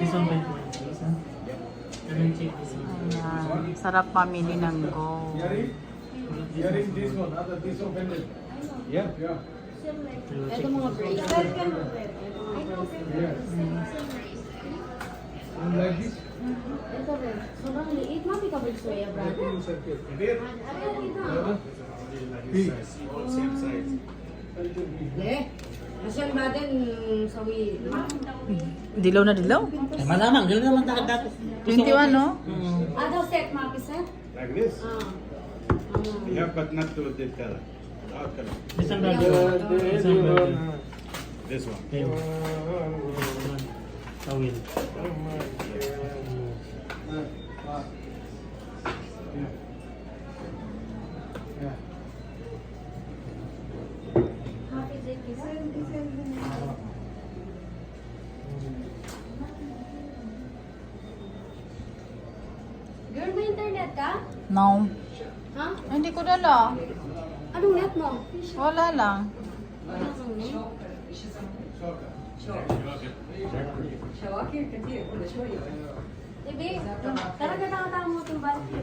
This one 5.6, huh? Can we check this one? Ayan. Sarap mamili ng go. This one, this one pendant. Yeah, yeah. Ito mga brace. And like this. Ito rin. Sobrang liit. Mami ka ba suya, brad? All same size. Asyang natin sawi. Dilaw na dilaw. Eh, malamang, gano'n naman dati. 21, no? Ano set, mami set? Like this. Ah. Yeah, but not to this color. Dark color. This one, brother. This one, brother. This one. Okay. This one. Tawil. Yeah. Happy day, kiss. Girl, may internet ka? No. Ha? Ay, hindi ko dala. Anong net mo? Wala lang. Anong net? Ibi, talaga nakatama mo itong bati.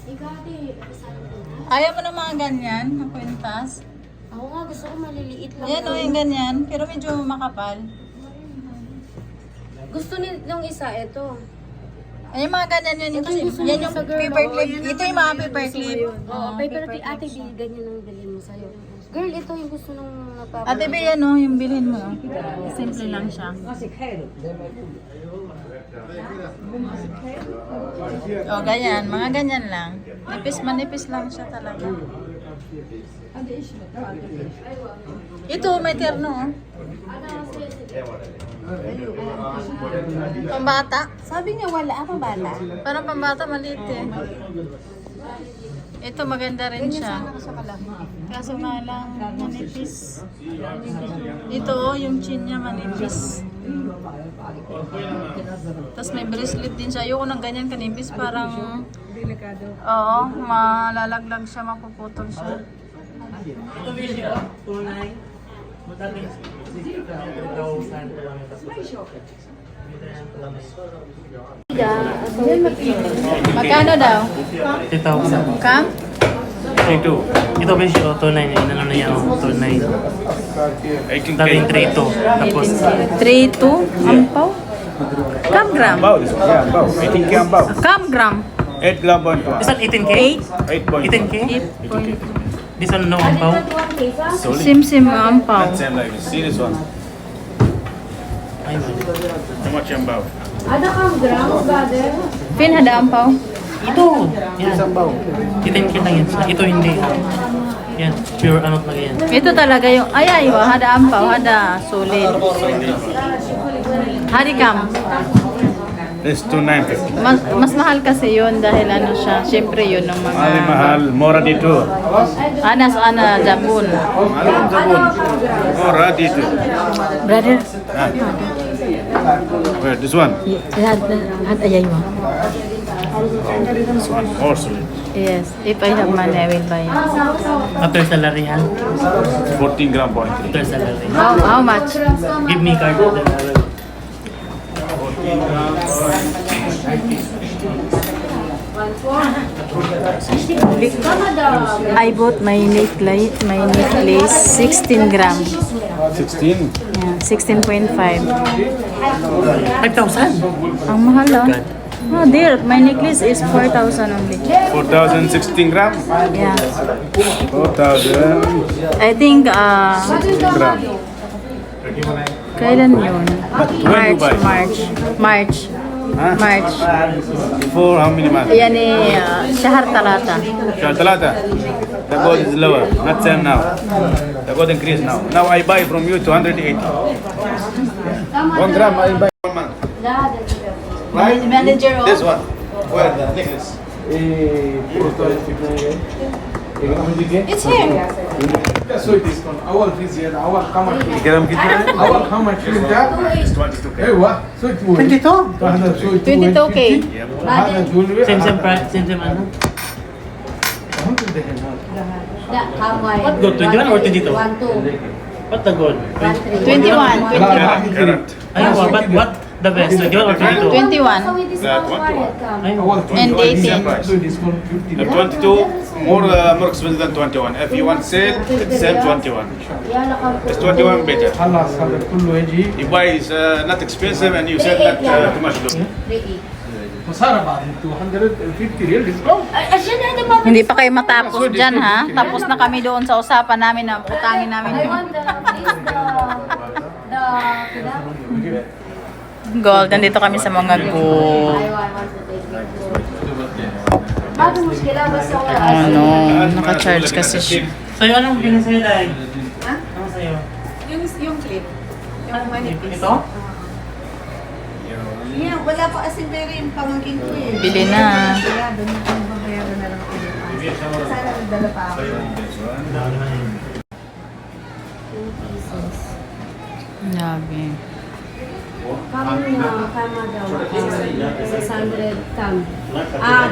Igati, isang na. Ayaw mo ng mga ganyan, na kwintas. Ako nga, gusto ko maliliit lang. Yan o, yung ganyan. Pero medyo makapal. Gusto nung isa, ito. Ay, yung mga ganyan yun. Ito Kasi yung gusto yan niya yung sa girl, paper oh. clip. Yan Ito yung mga paper clip. Oo, paper clip. Ate, ganyan ang bilhin mo sa'yo. Girl, ito yung gusto nung nagpapalagay. Ate, ba yan o, yung bilhin mo. Simple lang siya. O, ganyan. Mga ganyan lang. Manipis lang siya talaga. Ito, may terno. Oh. Pambata? Sabi niya wala, apa bata? Parang pambata, maliit eh. Ito, maganda rin siya. Kaso nga lang, manipis. Ito, oh, yung chin niya manipis. Tapos may bracelet din siya. Ayoko ng ganyan kanipis, parang... Oo, malalaglag siya, mapuputol siya. Ito video, 2.9. Magkano 6,000. Magkano daw? 3,000. Kam? 3.2. Ito video, 2.9. Yung ano na yan, 2.9. Daming 3.2. Tapos, 3-2? Ampaw? Kam gram? Ambao, this one. Yeah, ambao. 18K ambao. Kam gram? 8 gram point this one 18K? 8 18K? 8. This one no ampaw? Solid. Sim ampaw. Not same like this. See this one. Ay, man. How much ambao? Ada kang gram, brother? Pin hada ampaw? Ito! Yan. 18K lang yan. Ito hindi. Yan. Pure ano talaga yan. Ito talaga yung, ay, hada ampaw, hada solid. Harikam. This 2,950. Mas mahal kasi yun dahil ano siya, syempre yun ng mga... Ali mahal, Mora dito. Ana, Japon. Malam Zabun. Mora dito. Brother, Where? This one? had ayay mo. This one. More solid. Yes, if I have money, I will buy it. After salary yan. 14 gram point 3. After salary. How much? Give me card. Then I will. I bought my necklace 16 gram. 16. Yeah, 16.5. 5,000? Ang mahal oh. Oh dear, my necklace is 4,000 only. 4,016 gram. Yeah. 4,000 I think gram. kailan yun? when you buy? March. Huh? March. For how many months? Yan eh, Shahar Talata. Shall Talata. The gold is lower, not same now. The gold increase now. Now I buy from you 280. 1 gram I buy 1 month. Right? Manager oh. This one. Where the necklace? It's him. So discount. Our fees here. Our how much? Gram kitna? Our how much is that? It's 22K. Hey, what? So it will. 22? So 22K. Same price, same ano? Kamay. What, go, 21 or 22? 1, 2. What the gold? 21. Current. Ay, what the best? The gold or 22? 21. So with this That one 21. come. Ay, And 18. Same price. So discount 50. 22 more expensive than 21. If you want sale, it's same 21. It's 21 better. خلاص هذا كله يجي You buy is not expensive and you sell not too much look. وصار بعد 250 ريال discount. Hindi pa kayo matapos dyan ha. Tapos na kami doon sa usapan namin na utangin namin I yung want the gold. Nandito kami sa mga gold. I want to take picture. Bago muskila basta wala. Ano, naka-charge kasi siya. sa'yo anong bilhin sa'yo, Day? Ha? Ano sa'yo? Yung clip. Yung manipis. Ito? Yeah, wala pa kasi pero yung pamangkin ko eh. Bili na. Kaya doon na kung babayaran na lang ulit. Sana nagdala pa ako. Grabe. Kami na kama daw 600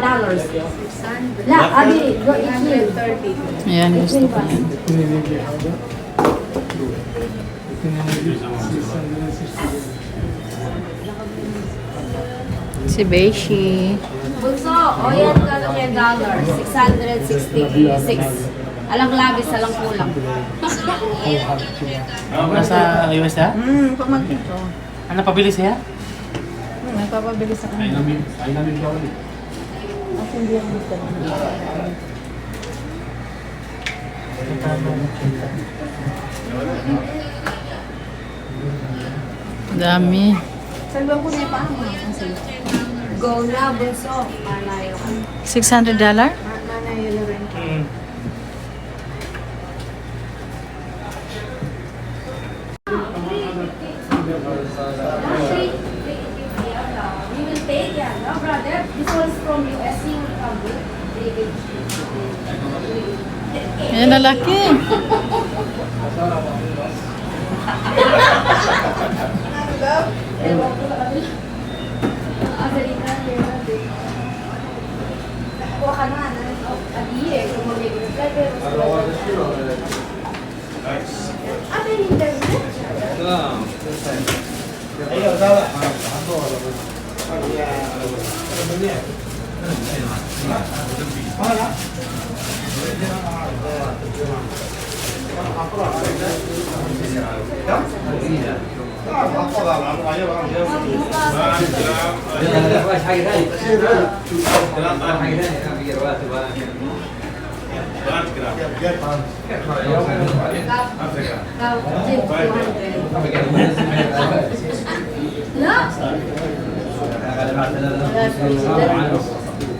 dollars. La, abi, go eat. 130. Ayan, gusto ko yan. Si Beishi. Bunso, o yan gano'n yung dollar, 666. Alang labis, alang kulang. Nasa US na? Pamangkin ko. Ano pabili siya? Nagpapabili sa kanila. Kasi hindi ako gusto lang. Dami. Salwan ko na yung paano. Kasi Go na, bunso. Malayo ka. $600? nanay yun rin. You will take, yeah, no brother. This one is from US. You will come with. Ayan, lalaki. Kuha ka na. Adiye, kung mag-reply, pero Ate, internet?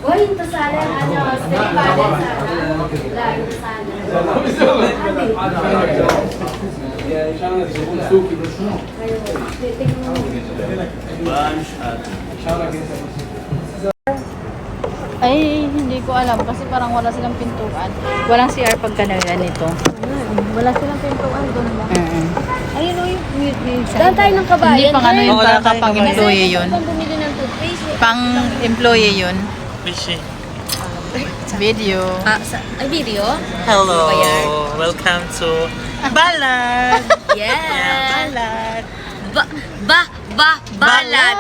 Uy, ito sana, street ballet sana. Lalo sana. Ay, hindi ko alam kasi parang wala silang pintuan. Walang CR pag ganito. Wala silang pintuan doon lang. Ayun o yung Daan tayo ng kabayan. Hindi pang ano yun, Wala parang pang employee yun. Kung bumili ng toothpaste. Pang employee yun. Fishy. Video. Ay, video? Hello. Welcome to Balad. Yeah. Balad. Balat.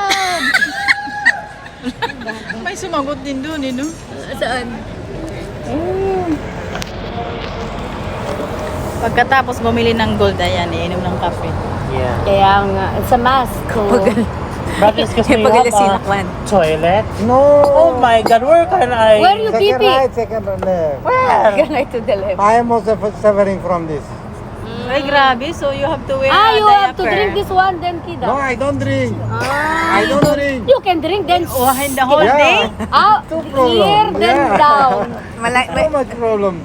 May sumagot din doon eh, no? Saan? Pagkatapos bumili ng gold, ayan, iinom ng kape. Yeah. Kaya nga, it's a mask. But excuse me, you have a toilet? No. Oh my God, where can I? Where you Second pee? right, second left. Where? To the left. I am also suffering from this. Ay, grabe. So, you have to wear a You have to diaper. drink this one, then kida. No, I don't drink. I don't drink. You can drink, then Oh, in the whole Yeah. day? out, problem. here, then Yeah. down. So much problem.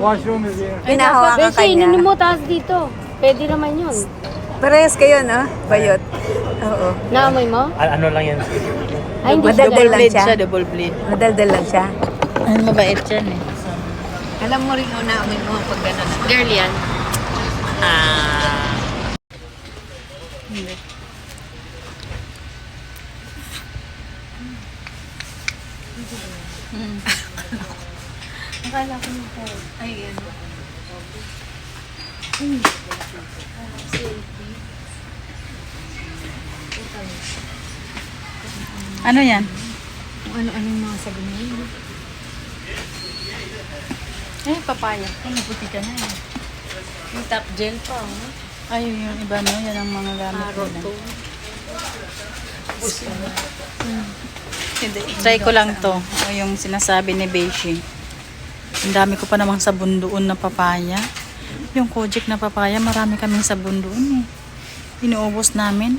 Washroom is here. Pinahawakan Beshi, inin mo taas dito. Pwede naman yun. Parehas kayo, no? Bayot. Oo. Naamoy mo? Ano lang yan? Ay, hindi Madaldal siya. lang Bleed siya. siya, double bleed. Madaldal lang siya. Ay, mabait yan eh. Alam mo rin kung naamoy mo pag gano'n. Girl yan. Ay, ano. Ano yan? Kung ano-anong mga sabi niya. Papaya. Ay, naputi ka na eh. Yung top gel pa, oh. Ay, yung iba no, yan ang mga gamit Carrot nila. to. Hindi, try ko lang to. O yung sinasabi ni Beishi. Ang dami ko pa namang sabon doon na papaya. Yung Kojic na papaya, marami kaming sabon doon eh. Inuubos namin.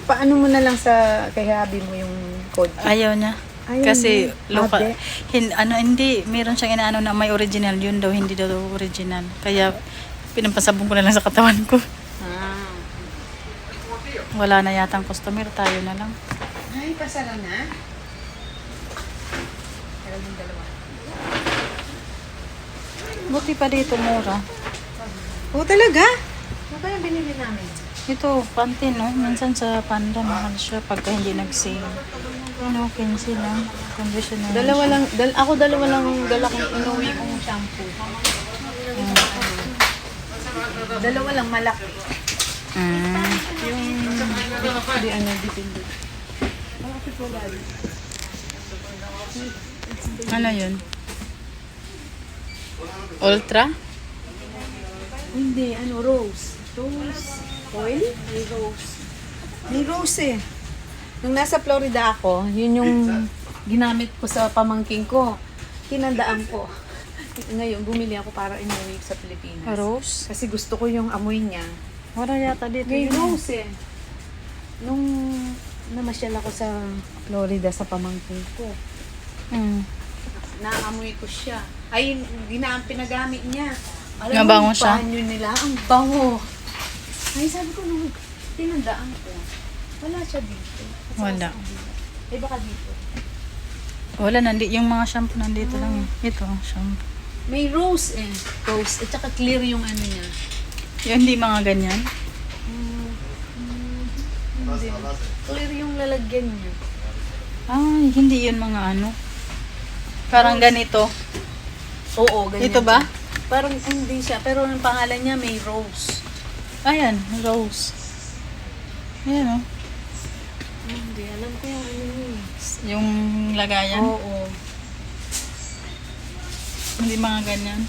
Paano mo na lang sa kay Habi mo yung code? Ayaw niya. Ayaw Kasi niya. local. Ate. Hindi. Meron siyang inaano na may original. Yun daw, hindi daw original. Kaya pinampasabong ko na lang sa katawan ko. Ah. Wala na yatang customer. Tayo na lang. Ay, pasara na. Meron yung dalawa. Buti pa dito, mura. Oh, talaga? Ano ba yung binili namin? Ito, panty, no? Minsan sa Panda, mahal siya pagka hindi nag-sale. Ano, 15 lang. Conditioner. Dalawa lang dala kong inuwi kong shampoo. Dalawa lang malaki. Di ano, dipindi. Ano yun? Ultra? Hindi, ano, rose. Rose oil? May rose. May rose eh. Nung nasa Florida ako, yun yung ginamit ko sa pamangking ko. Tinandaan ko. Ngayon, bumili ako para inuwi sa Pilipinas. Rose? Kasi gusto ko yung amoy niya. Wala yata dito. May yun. rose eh. Nung namasyal ako sa Florida sa pamangkin ko, naamoy ko siya. Ay, pinagamit niya. Alam Mabango mo, siya? banyo nila, ang bango. Ay, sabi ko nung tinandaan ko, wala siya dito. Wala. Ay, baka dito. Wala, yung mga shampoo nandito lang. Ito, shampoo. May rose eh. Rose. At saka clear yung ano niya. Yung hindi mga ganyan. Hindi. Clear yung lalagyan niya. Ay, hindi yun mga ano. Parang ganito. Oo, ganyan. Ito ba? siya. Parang hindi siya. Pero ang pangalan niya may rose. Ayan, rose. Ayan, oh. Hindi, alam ko yung ano niya. Yung lagayan. Oo. Hindi mga ganyan.